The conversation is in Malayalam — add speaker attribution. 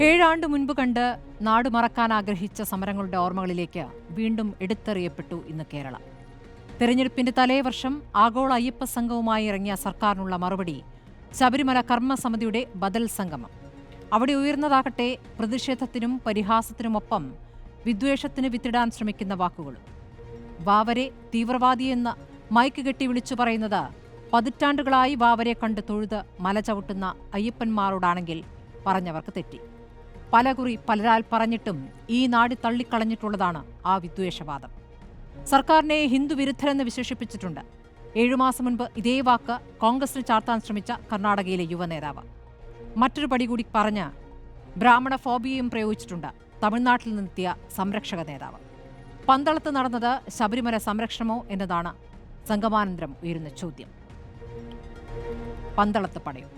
Speaker 1: ഏഴാണ്ട് മുൻപ് കണ്ട് നാട് മറക്കാൻ ആഗ്രഹിച്ച സമരങ്ങളുടെ ഓർമ്മകളിലേക്ക് വീണ്ടും എടുത്തെറിയപ്പെട്ടു ഇന്ന് കേരളം. തെരഞ്ഞെടുപ്പിന്റെ തലേവർഷം ആഗോള അയ്യപ്പ സംഘവുമായി ഇറങ്ങിയ സർക്കാരിനുള്ള മറുപടി ശബരിമല കർമ്മസമിതിയുടെ ബദൽ സംഗമം. അവിടെ ഉയർന്നതാകട്ടെ പ്രതിഷേധത്തിനും പരിഹാസത്തിനുമൊപ്പം വിദ്വേഷത്തിന് വിത്തിടാൻ ശ്രമിക്കുന്ന വാക്കുകളും. വാവരെ തീവ്രവാദിയെന്ന് മൈക്ക് കെട്ടി വിളിച്ചു പറയുന്നത് പതിറ്റാണ്ടുകളായി വാവരെ കണ്ട് തൊഴുത് മല ചവിട്ടുന്ന അയ്യപ്പന്മാരോടാണെങ്കിൽ പറഞ്ഞവർക്ക് തെറ്റി. പലകുറി പലരാൽ പറഞ്ഞിട്ടും ഈ നാട് തള്ളിക്കളഞ്ഞിട്ടുള്ളതാണ് ആ വിദ്വേഷവാദം. സർക്കാരിനെ ഹിന്ദു വിരുദ്ധരെന്ന് വിശേഷിപ്പിച്ചിട്ടുണ്ട്. 7 മാസം മുൻപ് ഇതേ വാക്ക് കോൺഗ്രസിന് ചാർത്താൻ ശ്രമിച്ച കർണാടകയിലെ യുവനേതാവ്. മറ്റൊരു പടി കൂടി പറഞ്ഞ് ബ്രാഹ്മണ ഫോബിയയും പ്രയോഗിച്ചിട്ടുണ്ട് തമിഴ്നാട്ടിൽ നിന്നെത്തിയ സംരക്ഷക നേതാവ്. പന്തളത്ത് നടന്നത് ശബരിമല സംരക്ഷണമോ എന്നതാണ് സംഗമാനന്തരം ഉയരുന്ന ചോദ്യം. പന്തളത്ത് പടയും